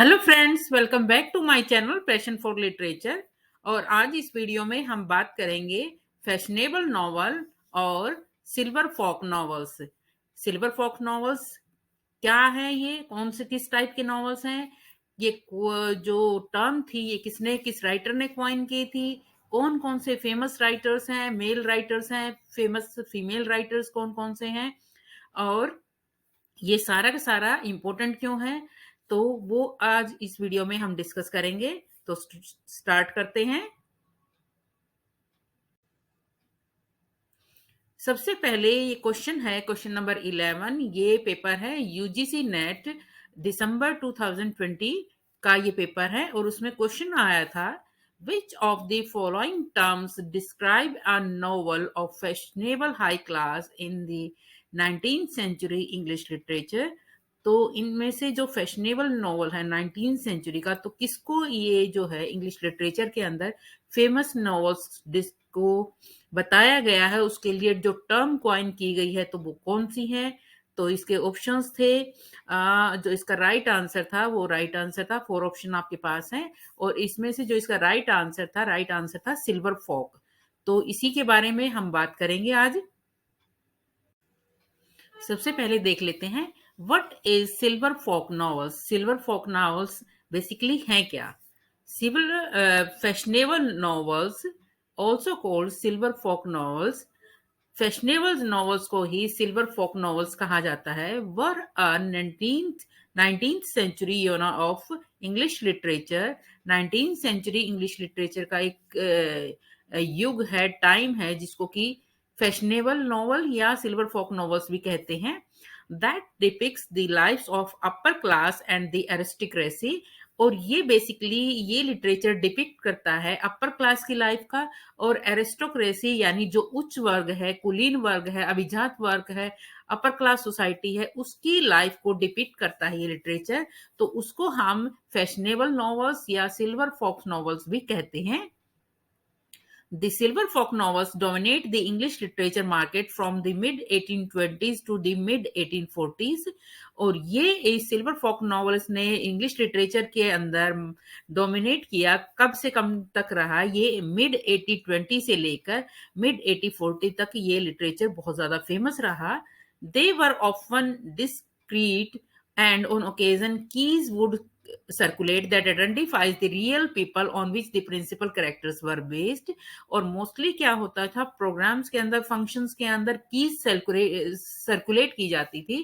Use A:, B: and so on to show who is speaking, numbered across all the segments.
A: Hello friends, welcome back to my channel passion for literature. और आज इस video में हम बात करेंगे फैशनेबल नॉवल और silver fork novels. Silver fork novels क्या है? ये कौन से किस टाइप के नॉवेल्स हैं? ये जो टर्म थी, ये किस राइटर ने कॉइन की थी? कौन कौन से फेमस राइटर्स हैं, मेल राइटर्स हैं, फेमस फीमेल राइटर्स कौन कौन से हैं, और ये सारा का सारा इम्पोर्टेंट क्यों है? तो वो आज इस वीडियो में हम डिस्कस करेंगे। तो स्टार्ट करते हैं। सबसे पहले ये क्वेश्चन है, क्वेश्चन नंबर 11। ये पेपर है यूजीसी नेट दिसंबर 2020 का ये पेपर है, और उसमें क्वेश्चन आया था, which of the following terms describe a novel of fashionable high class in the 19th century English literature. तो इनमें से जो फैशनेबल नॉवल है 19th सेंचुरी का, तो किसको ये जो है इंग्लिश लिटरेचर के अंदर फेमस नॉवेल्स को बताया गया है, उसके लिए जो टर्म कॉइन की गई है, तो वो कौन सी है? तो इसके ऑप्शंस थे, जो इसका राइट आंसर था 4 ऑप्शन आपके पास हैं, और इसमें से जो इसका राइट आंसर था सिल्वर फॉक। तो इसी के बारे में हम बात करेंगे आज। सबसे पहले देख लेते हैं, what is silver fork novels. Silver fork novels basically हैं क्या? Silver fashionable novels, also called silver fork novels, fashionable novels को ही सिल्वर फोक नॉवेल्स कहा जाता है, वर अ 19th सेंचुरी योना of English literature. 19th century English literature का एक युग है, टाइम है, जिसको कि फैशनेबल नॉवल या सिल्वर फोक नॉवेल्स भी कहते हैं। That depicts the lives of upper class and the aristocracy. और ये बेसिकली ये लिटरेचर डिपिक्ट करता है अपर क्लास की लाइफ का, और एरिस्टोक्रेसी यानी जो उच्च वर्ग है, कुलीन वर्ग है, अभिजात वर्ग है, अपर क्लास सोसाइटी है, उसकी लाइफ को डिपिक्ट करता है ये लिटरेचर। तो उसको हम फैशनेबल नॉवेल्स या सिल्वर फॉक्स नॉवेल्स भी कहते हैं। The silver folk novels dominate the English literature market from the mid 1820s to the mid 1840s। और ये सिल्वर फोक नॉवेल्स ने इंग्लिश लिटरेचर के अंदर डोमिनेट किया, कब से कब तक रहा? ये मिड 1820 से लेकर मिड 1840 तक ये लिटरेचर बहुत ज्यादा फेमस रहा। They were often discreet and on occasion keys would circulate that identifies the real people on which the principal characters were based। और मोस्टली क्या होता था, प्रोग्राम्स के अंदर, फंक्शंस के अंदर कीज सर्कुलेट की जाती थी,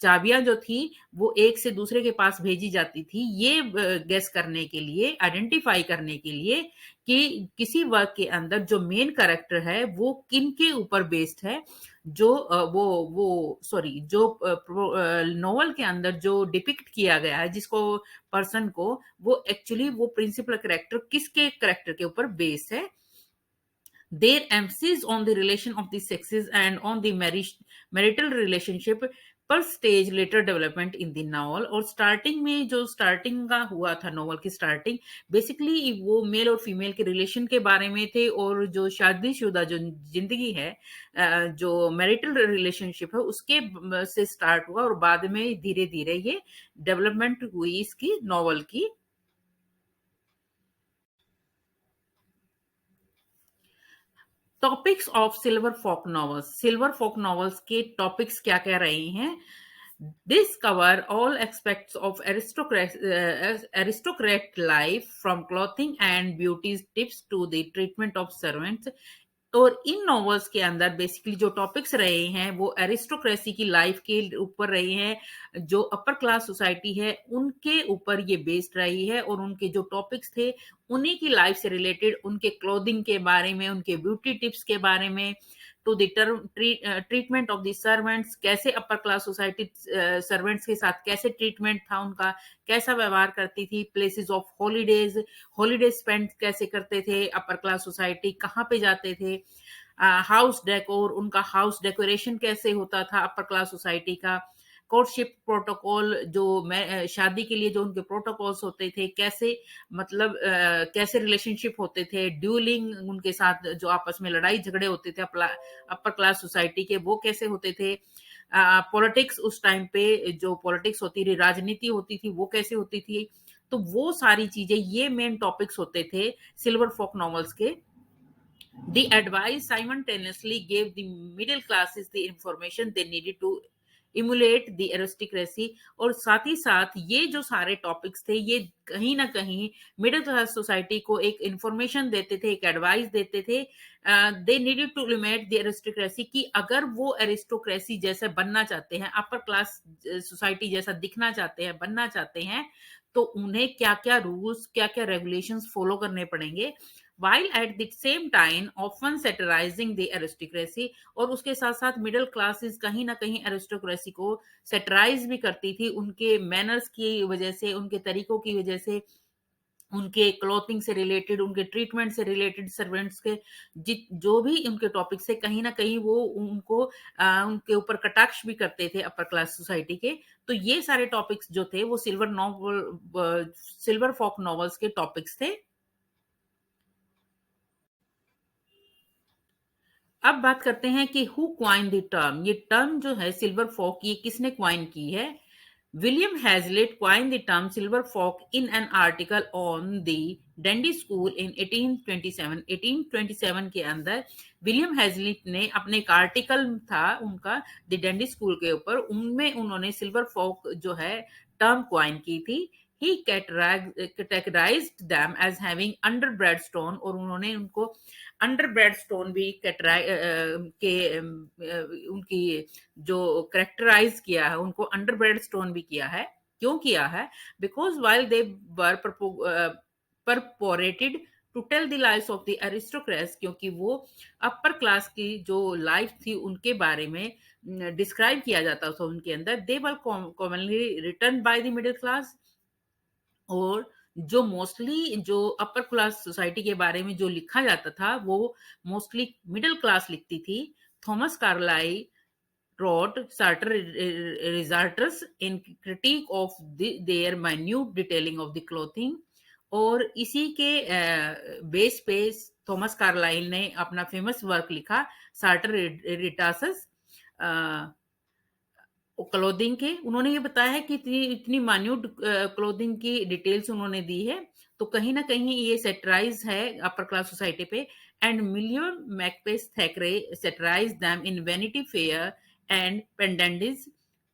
A: चाबियां जो थी वो एक से दूसरे के पास भेजी जाती थी, ये गेस करने के लिए, आइडेंटिफाई करने के लिए कि किसी वर्क के अंदर जो मेन कैरेक्टर है वो किन के ऊपर बेस्ड है। जो वो सॉरी जो नॉवल के अंदर जो डिपिक्ट किया गया है, जिसको पर्सन को, वो एक्चुअली वो प्रिंसिपल कैरेक्टर किसके कैरेक्टर के ऊपर बेस्ड है। Their emphasis on the relation of the sexes and on the marital relationship पर stage later development in the novel। और स्टार्टिंग में जो स्टार्टिंग का हुआ था, नॉवल की स्टार्टिंग बेसिकली वो मेल और फीमेल के रिलेशन के बारे में थे, और जो शादीशुदा जो जिंदगी है, जो मैरिटल रिलेशनशिप है, उसके से स्टार्ट हुआ, और बाद में धीरे धीरे ये डेवलपमेंट हुई इसकी नॉवल की। Topics of silver fork novels. Silver fork novels के टॉपिक्स क्या क्या रहे हैं? This cover all aspects of aristocrat life from clothing and beauty tips to the treatment of servants। और इन नॉवेल्स के अंदर बेसिकली जो टॉपिक्स रहे हैं वो एरिस्टोक्रेसी की लाइफ के ऊपर रहे हैं, जो अपर क्लास सोसाइटी है उनके ऊपर ये बेस्ड रही है, और उनके जो टॉपिक्स थे उन्हीं की लाइफ से रिलेटेड, उनके क्लोथिंग के बारे में, उनके ब्यूटी टिप्स के बारे में, to the treatment of the servants, कैसे अपर क्लास सोसाइटी सर्वेंट्स के साथ कैसे ट्रीटमेंट था उनका, कैसा व्यवहार करती थी, places of holidays, holiday spend कैसे करते थे अपर क्लास सोसाइटी, कहाँ पे जाते थे, हाउस डेकोर, उनका हाउस डेकोरेशन कैसे होता था अपर क्लास सोसाइटी का, कोर्टशिप प्रोटोकॉल, जो शादी के लिए जो उनके प्रोटोकॉल्स होते थे, कैसे मतलब कैसे रिलेशनशिप होते थे, ड्यूलिंग, उनके साथ जो आपस में लड़ाई झगड़े होते थे अपर क्लास सोसाइटी के, वो कैसे होते थे, पॉलिटिक्स, उस टाइम पे जो पॉलिटिक्स होती थी, राजनीति होती थी, वो कैसे होती थी, तो वो सारी चीजें, ये मेन टॉपिक्स होते थे सिल्वर फॉक नॉवेल्स के. The advice simultaneously gave the middle classes the information they needed to emulate the aristocracy. और साथ ही साथ ये जो सारे टॉपिक्स थे, ये कहीं ना कहीं मिडिल क्लास सोसाइटी को एक इंफॉर्मेशन देते थे, एक एडवाइस देते थे. They needed to imitate the aristocracy, कि अगर वो एरिस्टोक्रेसी जैसे बनना चाहते हैं, अपर क्लास सोसाइटी जैसा दिखना चाहते हैं, बनना चाहते हैं, तो उन्हें क्या क्या रूल्स, क्या क्या रेगुलेशंस फॉलो करने पड़ेंगे, while at the same time often satirizing the aristocracy. और उसके साथ साथ मिडिल क्लासेस कहीं ना कहीं एरिस्टोक्रेसी को सेटराइज भी करती थी, उनके मैनर्स की वजह से, उनके तरीकों की वजह से, उनके क्लॉथिंग से रिलेटेड, उनके ट्रीटमेंट से रिलेटेड, सर्वेंट्स के जो भी उनके टॉपिक्स थे, कहीं ना कहीं वो उनको उनके ऊपर कटाक्ष भी करते थे अपर क्लास सोसाइटी के. तो ये सारे टॉपिक्स जो थे वो सिल्वर फॉक नॉवेल्स के टॉपिक्स थे. अब बात करते हैं कि हु क्वाइन द टर्म. ये टर्म जो है सिल्वर फॉक, ये किसने क्वाइन की है? William Hazlitt coin the term silver fork in an article on the dandy school इन 1827. 1827 के अंदर विलियम हैजलिट ने अपने एक आर्टिकल था उनका द डंडी स्कूल के ऊपर, उनमें उन्होंने सिल्वर फॉक जो है टर्म क्वाइन की थी. ही categorized them as having underbred stone, और उन्होंने उनको अंडरब्रेड स्टोन भी उनकी जो करेक्टराइज किया है, उनको अंडरब्रेड स्टोन भी किया है. क्यों किया है? Because while they were purported to tell the life of the aristocrats, क्योंकि वो अपर क्लास की जो लाइफ थी उनके बारे में डिस्क्राइब किया जाता था उनके अंदर. They were commonly written by the middle class. और जो मोस्टली जो अपर क्लास सोसाइटी के बारे में जो लिखा जाता था वो मोस्टली मिडिल क्लास लिखती थी. Thomas Carlyle wrote certain resorters in critique of their minute detailing of the clothing. और इसी के बेस पे थॉमस कार्लाइल ने अपना फेमस वर्क लिखा, सार्टर रिटासस क्लोथिंग के. उन्होंने ये बताया है कि इतनी इतनी मान्यूट क्लोथिंग की डिटेल्स उन्होंने दी है, तो कहीं ना कहीं ये सेटराइज है अपर क्लास सोसाइटी पे. And William Makepeace Thackeray satirize them in Vanity Fair and Pendennis.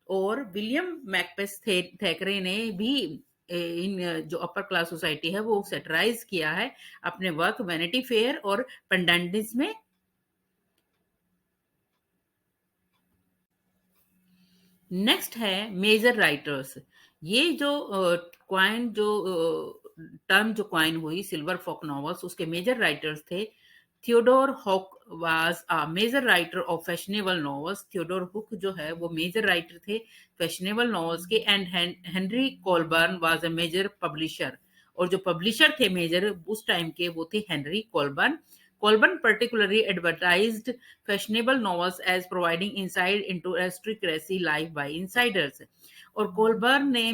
A: और विलियम मैकपेस थैकरे ने भी इन जो अपर क्लास सोसाइटी है वो सेटराइज किया है अपने वर्क वैनिटी फेयर और पेंडेंडिज में. नेक्स्ट है मेजर राइटर्स. ये जो क्वाइन जो टर्म जो क्वाइन हुई सिल्वर फॉक नॉवेल्स, उसके मेजर राइटर्स थे. Theodore Hook was a major writer of fashionable novels. Theodore Hook जो है वो मेजर राइटर थे फैशनेबल नॉवेल्स के. And Henry Colburn was a major publisher. और जो पब्लिशर थे मेजर उस टाइम के वो थे Henry Colburn. Colburn particularly advertised fashionable novels as providing insight into aristocracy life by insiders. और कोलबर्न ने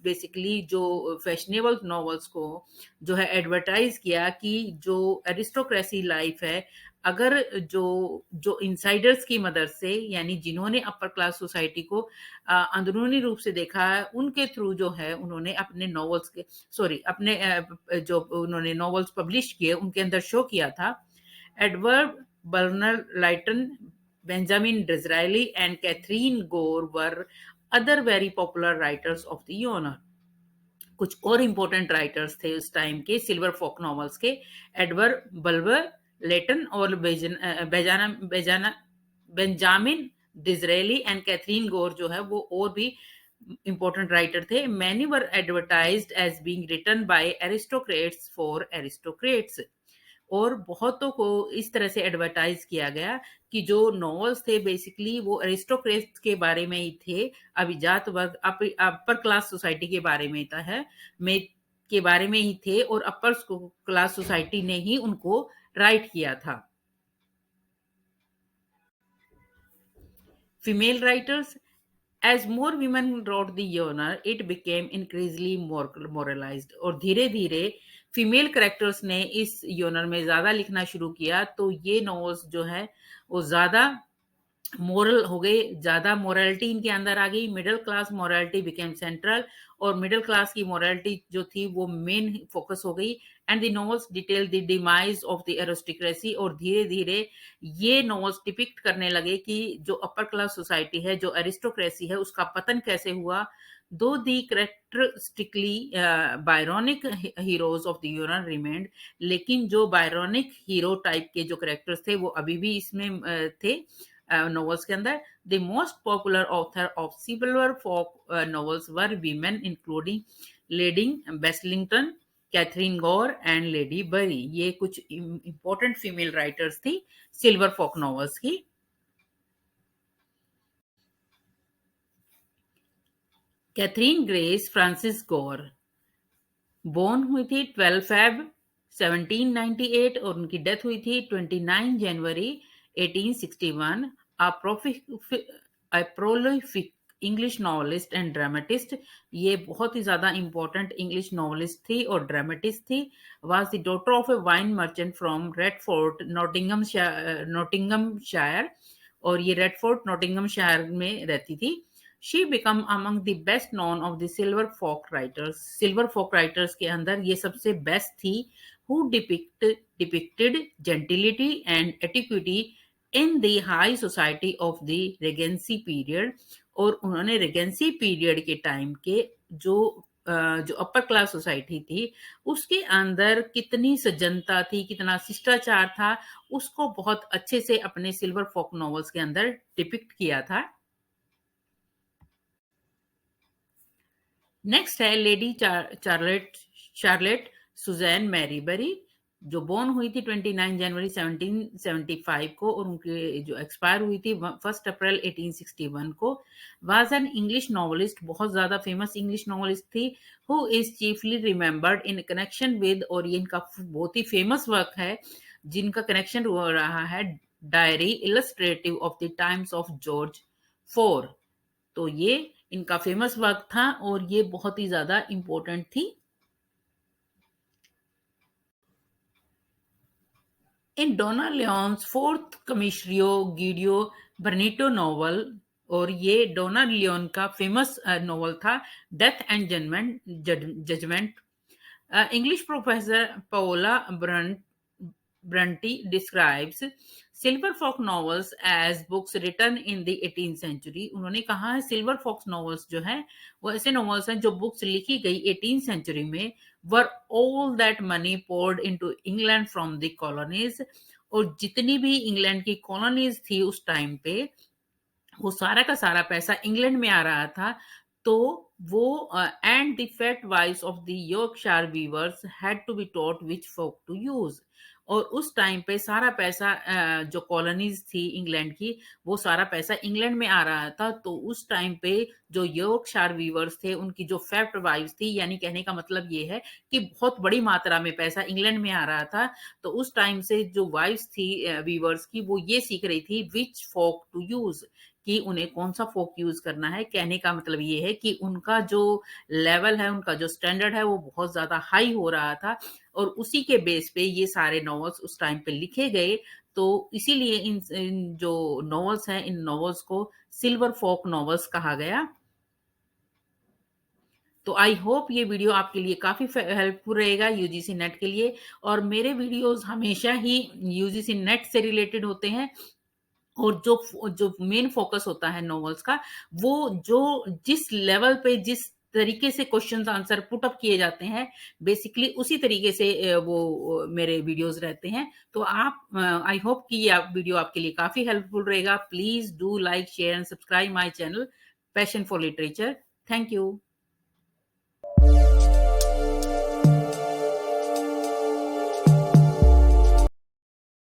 A: बेसिकली जो फैशनेबल नॉवेल्स को जो है एडवर्टाइज किया कि जो एरिस्टोक्रेसी लाइफ है, अगर जो जो इंसाइडर्स की मदद से, यानी जिन्होंने अपर क्लास सोसाइटी को अंदरूनी रूप से देखा है, उनके थ्रू जो है उन्होंने अपने नॉवेल्स के अपने जो उन्होंने नॉवेल्स पब्लिश किए उनके अंदर शो किया था. Edward Bulwer Lytton, Benjamin Disraeli and Catherine Gore were other very popular writers of the era. कुछ और इंपॉर्टेंट राइटर्स थे उस टाइम के सिल्वर फॉक नॉवेल्स के. एडवर्ड बल्वर लेटन और बेंजामिन डिज़रायली एंड कैथरीन गोर जो है वो और भी इंपॉर्टेंट राइटर थे. Many were advertised as being written by aristocrats for aristocrats. और बहुतों को इस तरह से एडवर्टाइज किया गया कि जो नॉवेल्स थे बेसिकली वो अरिस्टोक्रेट्स के बारे में ही थे, अभिजात वर्ग अपर क्लास सोसाइटी के बारे में था है में के बारे में ही थे, और अपर क्लास सोसाइटी ने ही उनको राइट किया था. Female writers. As more women wrote the genre, it became increasingly more moralized. और धीरे धीरे फीमेल करेक्टर्स ने इस योनर में ज्यादा लिखना शुरू किया, तो ये नॉवेल्स जो है वो ज्यादा मोरल हो गए, ज़्यादा मोरालिटी इनके अंदर आ गई, middle class morality became central, और मिडल क्लास की मोरालिटी जो थी वो मेन फोकस हो गई। And the novels detail the demise of the aristocracy, और धीरे-धीरे ये नॉवेल्स डिपिक्ट करने लगे कि जो अपर क्लास सोसाइटी है, जो एरिस्टोक्रेसी है, उसका पतन कैसे हुआ। Though the characteristically Byronic heroes of the era remained, लेकिन जो बायरोनिक हीरो टाइप के जो कैरेक्टर्स थे वो अभी भी इसमें थे novels के अंदर। The most popular author of silver folk novels were women, including Lady Beslington, Catherine Gore and Lady Bury. ये कुछ इंपॉर्टेंट फीमेल राइटर्स थी सिल्वर फोक नॉवेल्स की। Catherine Grace Frances Gore born हुई थी 12 फेब 1798 और उनकी डेथ हुई थी 29 जनवरी 1861। Prolific English novelist and dramatist, ये बहुत ही ज्यादा इंपॉर्टेंट इंग्लिश नॉवलिस्ट थी और ड्रामेटिस्ट थी। Was the daughter of a wine merchant from Retford Nottinghamshire, और ये रेडफोर्ट नॉटिंगमशायर में रहती थी। She become among the best known of the silver fork writers. Silver fork writers के अंदर ये सबसे बेस्ट थी। Who depicted gentility and etiquette in the high society of the Regency period, और उन्होंने रेगेंसी पीरियड के टाइम के जो अपर क्लास सोसाइटी थी उसके अंदर कितनी सज्जनता थी, कितना शिष्टाचार था, उसको बहुत अच्छे से अपने सिल्वर फोक नॉवेल्स के अंदर डिपिक्ट किया था। नेक्स्ट है लेडी चार्लेट चार्लेट सुजैन मैरीबरी, जो बोर्न हुई थी 29 जनवरी 1775 को और उनकी जो एक्सपायर हुई थी 1 अप्रैल 1861 को। वाज एन इंग्लिश नॉवलिस्ट, बहुत ज्यादा फेमस इंग्लिश नॉवलिस्ट थी। Who is chiefly remembered in connection with, और ये इनका बहुत ही फेमस वर्क है जिनका कनेक्शन हो रहा है diary illustrative of the times of George four. तो ये इनका फेमस वर्क था और ये बहुत ही ज्यादा इंपॉर्टेंट थी। In Donna Leon's fourth Commissario Guido Brunetti novel, और ये डोना लियोन का फेमस नॉवल था Death and Judgment. English professor Paola Bronte describes silver fox novels as books written in the 18th century। उन्होंने कहा है silver fox novels जो है वो ऐसे नॉवेल्स हैं जो बुक्स लिखी गई 18th century में, were all that money poured into England from the colonies, और जितनी भी इंग्लैंड की कॉलोनीज थी उस टाइम पे वो सारा का सारा पैसा इंग्लैंड में आ रहा था। तो वो and the fat wives of the Yorkshire weavers had to be taught which fork to use, और उस टाइम पे सारा पैसा जो कॉलोनीज थी इंग्लैंड की वो सारा पैसा इंग्लैंड में आ रहा था। तो उस टाइम पे जो यॉर्कशायर वीवर्स थे उनकी जो फैट वाइव्स थी, यानी कहने का मतलब ये है कि बहुत बड़ी मात्रा में पैसा इंग्लैंड में आ रहा था। तो उस टाइम से जो वाइव्स थी वीवर्स की वो ये सीख रही थी विच फोक टू यूज, कि उन्हें कौन सा फोक यूज करना है। कहने का मतलब ये है कि उनका जो लेवल है, उनका जो स्टैंडर्ड है वो बहुत ज्यादा हाई हो रहा था, और उसी के बेस पे ये सारे नॉवेल्स उस टाइम पे लिखे गए। तो इसीलिए इन जो नॉवेल्स हैं इन नॉवेल्स को सिल्वर फोक नॉवेल्स कहा गया। तो आई होप ये वीडियो आपके लिए काफी हेल्पफुल रहेगा यूजीसी नेट के लिए, और मेरे वीडियोस हमेशा ही यूजीसी नेट से रिलेटेड होते हैं। और जो जो मेन फोकस होता है नॉवेल्स का, वो जो जिस लेवल पे जिस तरीके से क्वेश्चंस आंसर पुट अप किए जाते हैं बेसिकली उसी तरीके से वो मेरे वीडियोस रहते हैं। तो आप आई होप कि ये वीडियो आपके लिए काफी हेल्पफुल रहेगा। Please do like share and subscribe my channel passion for literature. Thank you.